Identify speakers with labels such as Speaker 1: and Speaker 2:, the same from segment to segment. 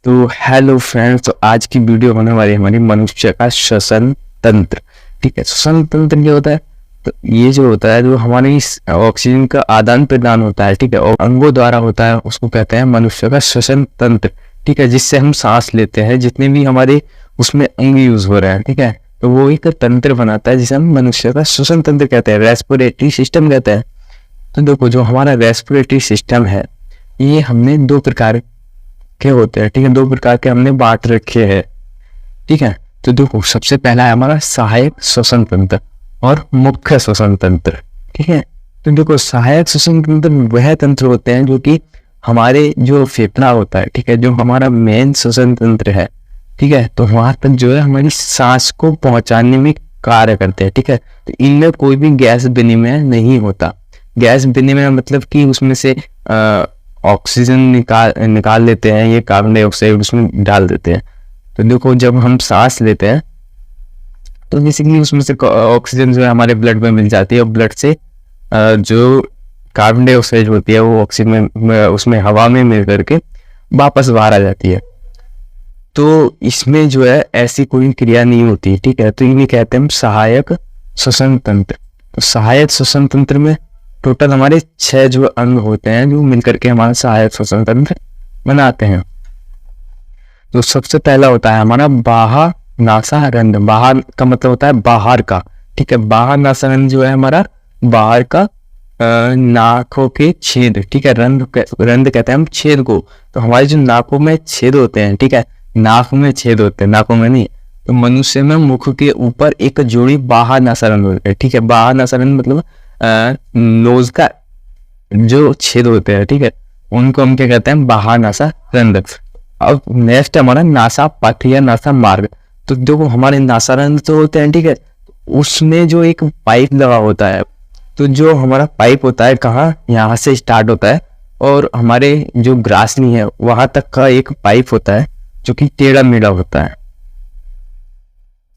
Speaker 1: तो hello friends, तो आज की वीडियो होने वाली है हमारी मनुष्य का श्वसन तंत्र। ठीक है, श्वसन तंत्र क्या होता है? तो ये जो होता है, जो हमारी ऑक्सीजन का आदान प्रदान होता है, ठीक है, और अंगों द्वारा होता है, उसको कहते हैं मनुष्य का श्वसन तंत्र। ठीक है, जिससे हम सांस लेते हैं, जितने भी हमारे उसमें अंग यूज हो रहे हैं, ठीक है, तो वो एक तंत्र बनाता है जिसे हम मनुष्य का श्वसन तंत्र कहते हैं, रेस्पिरेटरी सिस्टम कहते हैं। तो देखो, जो हमारा रेस्पिरेटरी सिस्टम है, ये हमने दो प्रकार के होते हैं। ठीक है, दो प्रकार के हमने बांट रखे हैं। ठीक है, तो देखो, सबसे पहला है हमारा सहायक श्वसन तंत्र और मुख्य श्वसन तंत्र। ठीक है, तो देखो, सहायक श्वसन तंत्र वह तंत्र होते हैं जो कि हमारे जो फेफड़ा होता है, ठीक है, जो हमारा मेन श्वसन तंत्र है, ठीक है, तो वहां तक जो है हमारी सांस को पहुंचाने में कार्य करते हैं। ठीक है, तो इनमें कोई भी गैस विनिमय नहीं होता। गैस विनिमय मतलब कि उसमें से ऑक्सीजन निकाल लेते हैं, ये कार्बन डाइऑक्साइड उसमें डाल देते हैं। तो देखो, जब हम सांस लेते हैं तो बेसिकली उसमें से ऑक्सीजन जो है हमारे ब्लड में मिल जाती है, और ब्लड से जो कार्बन डाइऑक्साइड होती है वो ऑक्सीजन में उसमें हवा में मिल करके वापस बाहर आ जाती है। तो इसमें जो है ऐसी कोई क्रिया नहीं होती। ठीक है, तो इन्हें कहते हैं हम सहायक श्वसन तंत्र। तो सहायक श्वसन तंत्र में टोटल हमारे 6 जो अंग होते हैं जो मिलकर के हमारा सहायक श्वसन तंत्र बनाते हैं। तो सबसे पहला होता है हमारा बाह्य नासारंध्र। बाहर का मतलब होता है बाहर का। ठीक है, बाह्य नासारंध्र जो है हमारा बाहर का नाकों के छेद। ठीक है, रंध्र कहते हैं हम छेद को। तो हमारे जो नाकों में छेद होते हैं, ठीक है, नाक में छेद होते हैं, नाकों में नहीं। तो मनुष्य में मुख के ऊपर एक जोड़ी बाह्य नासारंध्र होते हैं। ठीक है, बाह्य नासारंध्र मतलब नोज का जो छेद होते हैं, ठीक है, उनको हम क्या कहते हैं? बाह्य नासारंध्र। अब नेक्स्ट हमारा नासापथ या नासा मार्ग। तो देखो, हमारे नासारंध्र तो होते हैं, ठीक है, उसमें जो एक पाइप लगा होता है, तो जो हमारा पाइप होता है कहाँ, यहाँ से स्टार्ट होता है और हमारे जो ग्रासनी है वहां तक का एक पाइप होता है जो कि टेढ़ा मेढ़ा होता है।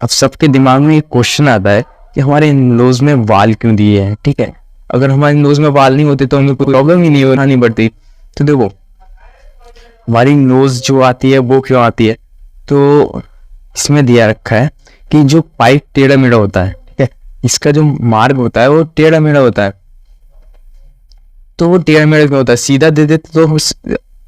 Speaker 1: अब सबके दिमाग में एक क्वेश्चन आता है कि हमारे नोज में वाल क्यों दिए हैं? ठीक है, अगर हमारे नोज में वाल नहीं होते तो हमें कोई प्रॉब्लम ही नहीं होनी पड़ती। तो देखो, हमारी नोज जो आती है वो क्यों आती है? तो इसमें दिया रखा है कि जो पाइप टेढ़ा मेढ़ा होता है, ठीक है, इसका जो मार्ग होता है वो टेढ़ा मेढ़ा होता है। तो वो टेढ़ा मेढ़ा क्यों होता है? सीधा दे देते तो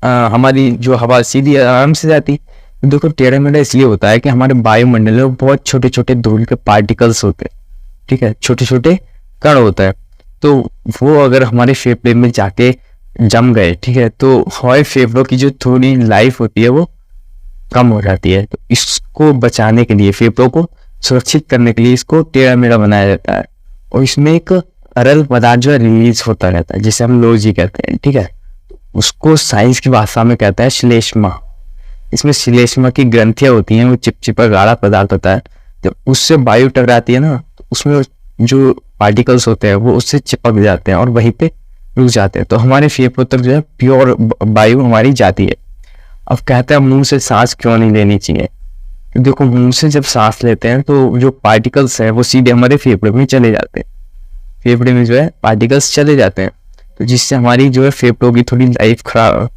Speaker 1: हमारी जो हवा सीधी आराम से जाती। तो देखो, टेढ़ा मेढ़ा इसलिए होता है कि हमारे वायुमंडल में बहुत छोटे छोटे धूल के पार्टिकल्स होते हैं। ठीक है, छोटे छोटे कण होता है। तो वो अगर हमारे फेफड़े में जाके जम गए, ठीक है, तो हमारे फेफड़ों की जो थोड़ी लाइफ होती है वो कम हो जाती है। तो इसको बचाने के लिए, फेफड़ों को सुरक्षित करने के लिए इसको टेढ़ा मेढ़ा बनाया जाता है। और इसमें एक तरल पदार्थ जो है रिलीज होता रहता है, जिसे हम लोजी कहते हैं। ठीक है, उसको साइंस की भाषा में कहते हैं श्लेष्मा। इसमें श्लेष्मा की ग्रंथियां होती हैं, वो चिपचिपा गाढ़ा पदार्थ होता है। जब उससे वायु टकराती है ना, तो उसमें जो पार्टिकल्स होते हैं वो उससे चिपक जाते हैं और वहीं पे रुक जाते हैं। तो हमारे फेफड़ों तक जो है प्योर वायु हमारी जाती है। अब कहते हैं मुंह से सांस क्यों नहीं लेनी चाहिए? तो देखो, मुंह से जब सांस लेते हैं तो जो पार्टिकल्स है वो सीधे हमारे फेफड़े में चले जाते हैं। फेफड़े में जो है पार्टिकल्स चले जाते हैं, तो जिससे हमारी जो है फेफड़ों की थोड़ी लाइफ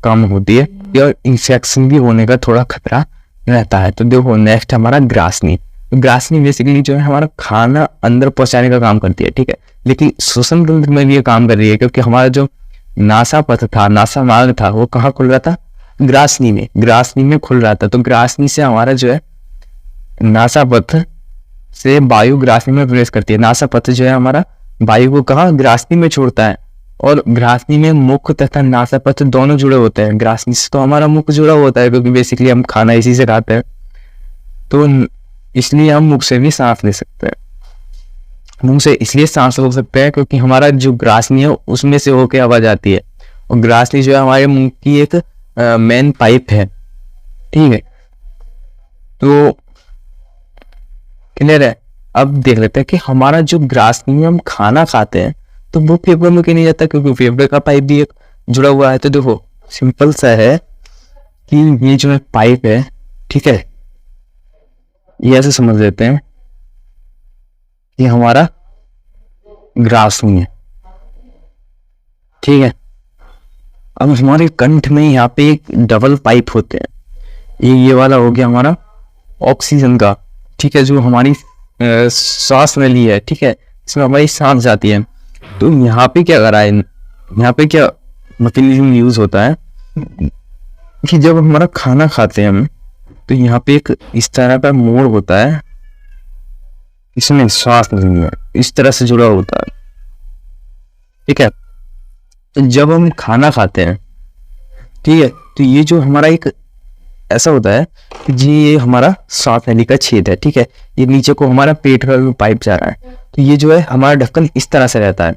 Speaker 1: कम होती है और इंफेक्शन भी होने का थोड़ा खतरा रहता है। तो देखो, नेक्स्ट हमारा ग्रासनी। तो ग्रासनी बेसिकली जो है हमारा खाना अंदर पहुंचाने का काम करती है। ठीक है, लेकिन श्वसन तंत्र में भी ये काम कर रही है, क्योंकि हमारा जो नासापथ था, नासा मार्ग था, वो कहाँ खुल रहा था? ग्रासनी में। ग्रासनी में खुल रहा था। तो ग्रासनी से हमारा जो है नासापथ से वायु ग्रासनी में प्रवेश करती है। नासापथ जो है हमारा वायु को कहाँ? ग्रासनी में छोड़ता है। और ग्रासनी में मुख तथा नासापथ दोनों जुड़े होते हैं। ग्रासनी से तो हमारा मुख जुड़ा होता है, क्योंकि बेसिकली हम खाना इसी से खाते हैं, तो इसलिए हम मुख से भी सांस ले सकते हैं। मुंह से इसलिए सांस ले सकते हैं क्योंकि हमारा जो ग्रासनी है उसमें से होके आवाज आती है, और ग्रासनी जो है हमारे मुंह की एक मेन पाइप है। ठीक है, तो क्लियर है? अब देख लेते हैं कि हमारा जो ग्रासनी में हम खाना खाते हैं तो वो फेफड़े में क्यों नहीं जाता? क्योंकि फेफड़े का पाइप भी एक जुड़ा हुआ है। तो देखो, सिंपल सा है कि ये जो है पाइप है, ठीक है, ये ऐसे समझ लेते हैं कि हमारा ग्रासनी है। ठीक है, अब हमारे कंठ में यहाँ पे एक डबल पाइप होते हैं। ये वाला हो गया हमारा ऑक्सीजन का, ठीक है, जो हमारी सांस नली है, ठीक है, इसमें हमारी सांस जाती है। तो यहाँ पे क्या करा है, यहाँ पे क्या मैकेनिज्म यूज होता है कि जब हमारा खाना खाते हैं हम, तो यहाँ पे एक इस तरह का मोड़ होता है, इसमें सांस नहीं है, इस तरह से जुड़ा होता है, ठीक है। तो जब हम खाना खाते हैं, ठीक है, तो ये जो हमारा एक ऐसा होता है कि जी ये हमारा सांस नली का छेद है, ठीक है, ये नीचे को हमारा पेट का पाइप जा रहा है, तो ये जो है हमारा ढक्कन इस तरह से रहता है।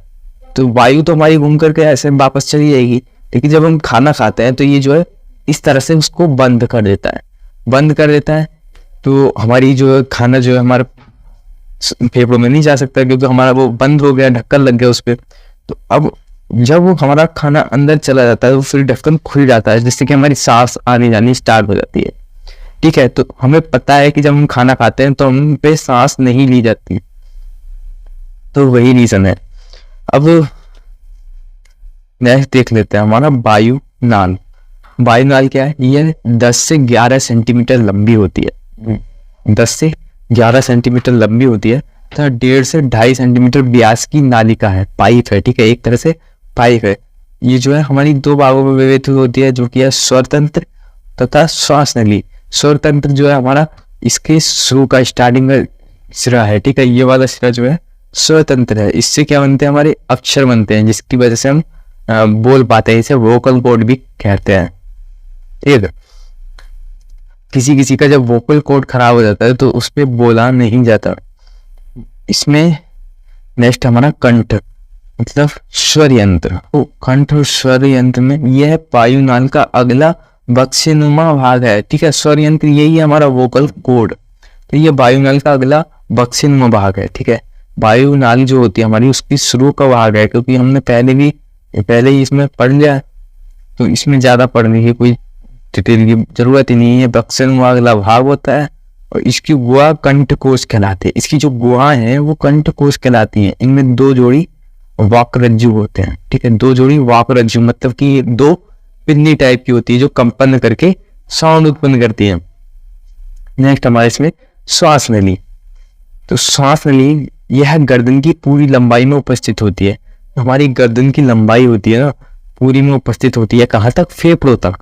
Speaker 1: तो वायु तो हमारी घूम करके ऐसे वापस चली जाएगी, लेकिन जब हम खाना खाते हैं तो ये जो है इस तरह से उसको बंद कर देता है, बंद कर देता है। तो हमारी जो है खाना जो है हमारे फेफड़ों में नहीं जा सकता, क्योंकि हमारा वो बंद हो गया, ढक्कन लग गया उस पर। तो अब जब वो हमारा खाना अंदर चला जाता है तो फिर ढक्कन खुल जाता है, जिससे कि हमारी सांस आने जानी स्टार्ट हो जाती है, ठीक है। तो हमें पता है कि जब हम खाना खाते हैं तो हम पे सांस नहीं ली जाती, तो वही रीजन है। अब नेक्स्ट देख लेते हैं हमारा वायु नाल। वायु नाल क्या है, ये 10 से 11 सेंटीमीटर लंबी होती है, 10 से 11 सेंटीमीटर लंबी होती है तथा 1.5 से 2.5 सेंटीमीटर व्यास की नालिका है, पाइप है, ठीक है, एक तरह से पाइप है। ये जो है हमारी दो भागों में विभाजित होती है, जो कि है स्वर तंत्र तथा श्वास नली। स्वर तंत्र जो है हमारा इसके शुरू का स्टार्टिंग का सिरा है, ठीक है, ये वाला सिरा जो है स्वर तंत्र है। इससे क्या बनते हैं, हमारे अक्षर बनते हैं, जिसकी वजह से हम बोल पाते हैं, इसे वोकल कॉर्ड भी कहते हैं, ठीक है। किसी किसी का जब वोकल कॉर्ड खराब हो जाता है तो उस पर बोला नहीं जाता। इसमें नेक्स्ट हमारा कंठ मतलब स्वर यंत्र। कंठ और स्वर यंत्र में यह है वायुनाल का अगला बक्सेनुमा भाग है, ठीक है। स्वर यंत्र यही है हमारा वोकल कॉर्ड, तो ये वायुनाल का अगला बक्सेनुमा भाग है, ठीक है। वायुनाल जो होती है हमारी उसकी शुरू का भाग है, क्योंकि हमने पहले ही इसमें पढ़ लिया, तो इसमें ज्यादा पढ़ने की कोई डिटेल की जरूरत ही नहीं है। बक्सेनुमा अगला भाग होता है और इसकी गुहा कंठ कोश कहलाते हैं। इसकी जो गुहा है वो कंठ कोश कहलाती है। इनमें 2 जोड़ी वाक्रज्जु होते हैं, ठीक है, 2 जोड़ी वाक्रज्जु, मतलब कि 2 पिन्नी टाइप की होती है जो कंपन करके साउंड उत्पन्न करती है। नेक्स्ट हमारे इसमें श्वास नली। तो श्वास नली यह गर्दन की पूरी लंबाई में उपस्थित होती है। हमारी गर्दन की लंबाई होती है ना, पूरी में उपस्थित होती है, कहाँ तक, फेफड़ों तक,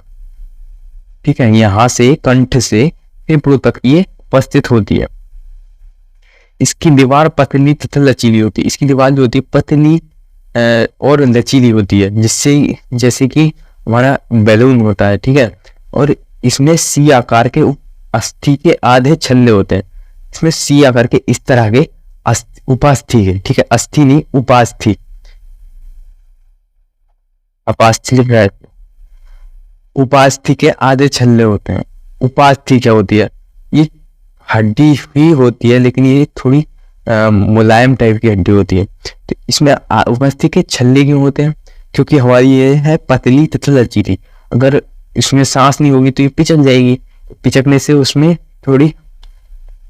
Speaker 1: ठीक है, यहाँ से कंठ से फेफड़ों तक ये उपस्थित होती है। इसकी दीवार पतली तथा लचीली होती है। इसकी दीवार जो होती है पतली और लचीली होती है, जिससे जैसे कि हमारा बैलून होता है, ठीक है। और इसमें सी आकार के अस्थि के आधे छल्ले होते हैं। इसमें सी आकार के इस तरह के उपास्थि है, ठीक है, अस्थि नहीं उपास्थि, अपास्थि लिख रहा है, उपास्थि के आधे छल्ले होते हैं। उपास्थि क्या होती है, ये हड्डी ही होती है, लेकिन ये थोड़ी मुलायम टाइप की हड्डी होती है। तो इसमें उपास्थि के छल्ले क्यों होते हैं, क्योंकि हमारी ये है पतली तथा लचीली। अगर इसमें सांस नहीं होगी तो ये पिचक जाएगी, पिचकने से उसमें थोड़ी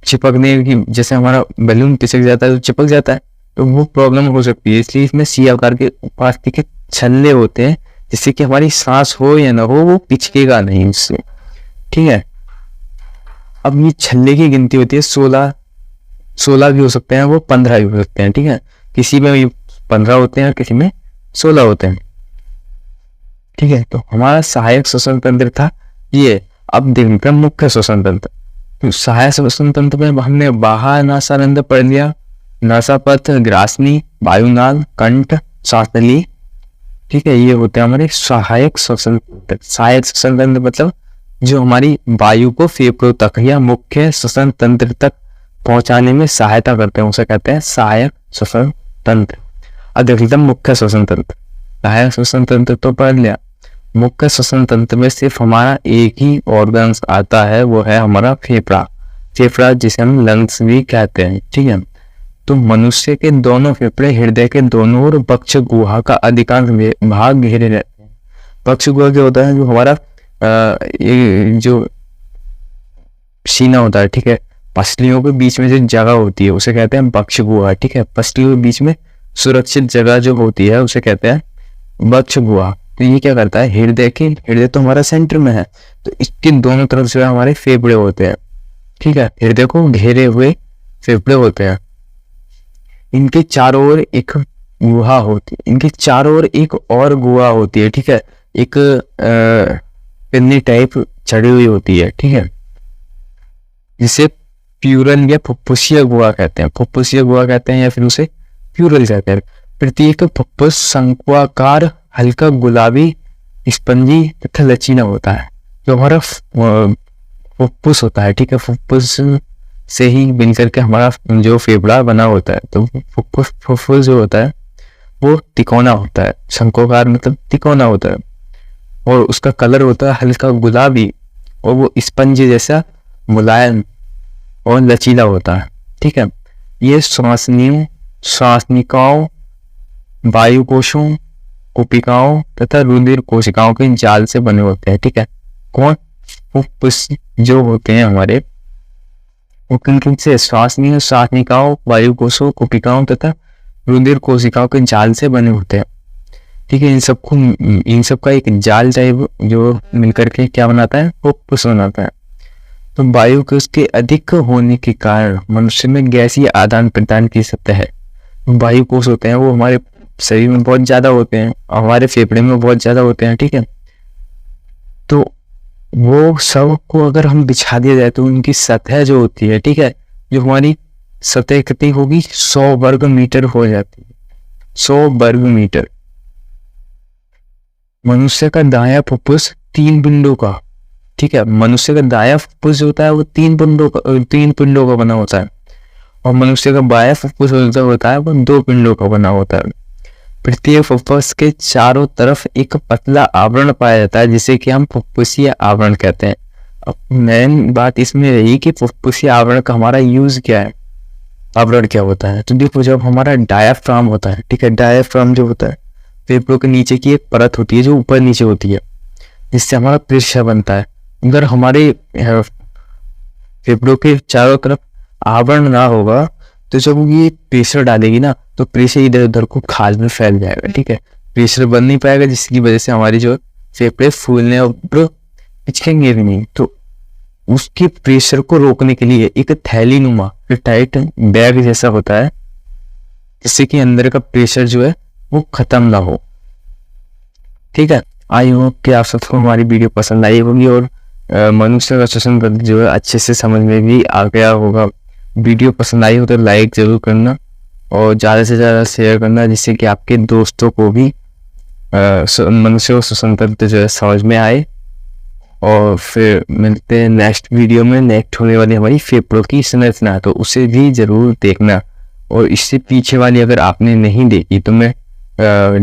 Speaker 1: चिपकने की, जैसे हमारा बैलून पिचक जाता है तो चिपक जाता है, तो वो प्रॉब्लम हो सकती है। इसलिए इसमें सी आकार के उपास्थि के छल्ले होते हैं, जिससे कि हमारी सांस हो या ना हो वो पिचकेगा नहीं उससे, ठीक है। अब ये छल्ले की गिनती होती है 16 भी हो सकते हैं, वो 15 भी हो सकते हैं, ठीक है। किसी में 15 होते हैं, किसी में 16 होते हैं, ठीक है। तो हमारा सहायक श्वसन तंत्र था ये। अब देखते हैं मुख्य श्वसन तंत्र। तो सहायक श्वसन तंत्र में हमने बाह्य नासारंध्र पढ़ लिया, नासापथ, ग्रासनी, वायुनाल, कंठ, श्वास नली, ठीक है, ये होते हैं हमारे सहायक श्वसन तंत्र। सहायक श्वसन तंत्र मतलब जो हमारी वायु को फेफड़ों तक या मुख्य श्वसन तंत्र तक पहुंचाने में सहायता करते हैं, उसे कहते हैं सहायक श्वसन तंत्र। अब देख लेते हैं मुख्य श्वसन तंत्र। सहायक श्वसन तंत्र तो पढ़ लिया। मुख्य श्वसन तंत्र में सिर्फ हमारा एक ही ऑर्गन्स आता है, वो है हमारा फेफड़ा। फेफड़ा जिसे हम लंग्स भी कहते हैं, ठीक है। तो मनुष्य के दोनों फेफड़े हृदय के दोनों ओर पक्ष गुहा का अधिकांश भाग घेरे रहते हैं। पक्ष गुहा क्या होता है, जो हमारा ये जो सीना होता है, ठीक है, पसलियों के बीच में जो जगह होती है उसे कहते हैं पक्ष गुहा, ठीक है। पसलियों के बीच में सुरक्षित जगह जो होती है उसे कहते हैं पक्ष गुहा, तो ये क्या करता है, हृदय तो हमारा सेंटर में है, तो इसके दोनों तरफ जो है हमारे फेफड़े होते हैं, ठीक है, हृदय को घेरे हुए फेफड़े होते हैं। इनके चारों ओर एक गुहा होती है, इनके चारों ओर एक और गुहा होती है, ठीक है, एक पिन्नी टाइप चढ़ी हुई होती है, ठीक है, जिसे प्यूरल या फुफ्फुसिया गुहा कहते हैं, फुफ्फुसिया गुहा कहते हैं या फिर उसे प्यूरल कहते हैं। प्रत्येक फुफ्फुस शंक्वाकार, हल्का गुलाबी, स्पंजी तथा लचीला होता है। जो हमारा फुफ्फुस होता है, ठीक है, फुफ्फुस से ही मिलकर के हमारा जो फेफड़ा बना होता है, तो फुफ्फुस जो होता है वो तिकोना होता है, शंक्वाकार मतलब तिकोना होता है, और उसका कलर होता है हल्का गुलाबी, और वो स्पंज जैसा मुलायम और लचीला होता है, ठीक है। ये श्वासनिकाओं, वायु कोशों, कोशिकाओं तथा रुधिर कोशिकाओं के जाल से बने होते हैं, ठीक है। कौन? फुफ्फुस जो होते हैं हमारे, वो किन से? श्वासनिकाओं, वायु कोशों, कोशिकाओं तथा रुधिर कोशिकाओं के जाल से बने होते हैं, ठीक है। इन सबका एक जाल टाइप जो मिलकर के क्या बनाता है? फुफ्फुस बनाता है। तो वायु के उसके अधिक होने के कारण मनुष्य में गैसीय आदान प्रदान की सतह है। वायु कोश होते हैं वो हमारे शरीर में बहुत ज्यादा होते हैं, हमारे फेफड़े में बहुत ज्यादा होते हैं, ठीक है। तो वो सब को अगर हम बिछा दिया जाए तो उनकी सतह जो होती है, ठीक है, जो हमारी सतह कितनी होगी? 100 वर्ग मीटर हो जाती है, 100 वर्ग मीटर। मनुष्य का दायां फुफ्फुस 3 पिंडों का, ठीक है, मनुष्य का दायां फुफ्फुस जो होता है वो 3 पिंडों का बना होता है, और मनुष्य का बायां फुफ्फुस होता है वो 2 पिंडों का बना होता है। प्रत्येक फुफ्फुस के चारों तरफ एक पतला आवरण पाया जाता है, जिसे कि हम फुफ्फुसीय आवरण कहते हैं। अब मेन बात इसमें रही कि फुफ्फुसीय आवरण का हमारा यूज क्या है, आवरण क्या होता है। तो देखो, जब हमारा डायाफ्राम होता है, ठीक है, डायाफ्राम जो होता है फेफड़ों के नीचे की एक परत होती है जो ऊपर नीचे होती है, जिससे हमारा प्रेशर बनता है। अगर हमारे फेफड़ों के चारों तरफ आवरण ना होगा तो जब ये प्रेशर डालेगी ना, तो प्रेशर इधर उधर को खाल में फैल जाएगा, ठीक है, प्रेशर बन नहीं पाएगा, जिसकी वजह से हमारी जो फेफड़े फूलने और पिचकेंगे भी नहीं। तो उसके प्रेशर को रोकने के लिए एक थैलीनुमा टाइट बैग जैसा होता है, जिससे कि अंदर का प्रेशर जो है वो खत्म ना हो, ठीक है। आई होप कि आप सबको हमारी वीडियो पसंद आई होगी और मनुष्य का श्वसन तंत्र जो है अच्छे से समझ में भी आ गया होगा। वीडियो पसंद आई हो तो लाइक जरूर करना और ज़्यादा से ज़्यादा शेयर करना, जिससे कि आपके दोस्तों को भी मनुष्य का श्वसन तंत्र जो है समझ में आए। और फिर मिलते हैं नेक्स्ट वीडियो में। नेक्स्ट होने वाली हमारी फेफड़ों की संरचना, तो उसे भी जरूर देखना। और इससे पीछे वाली अगर आपने नहीं देखी तो मैं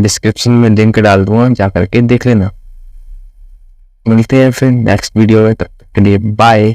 Speaker 1: डिस्क्रिप्शन में लिंक डाल दूंगा, जा करके देख लेना। मिलते हैं फिर नेक्स्ट वीडियो में, तब तक के लिए बाय।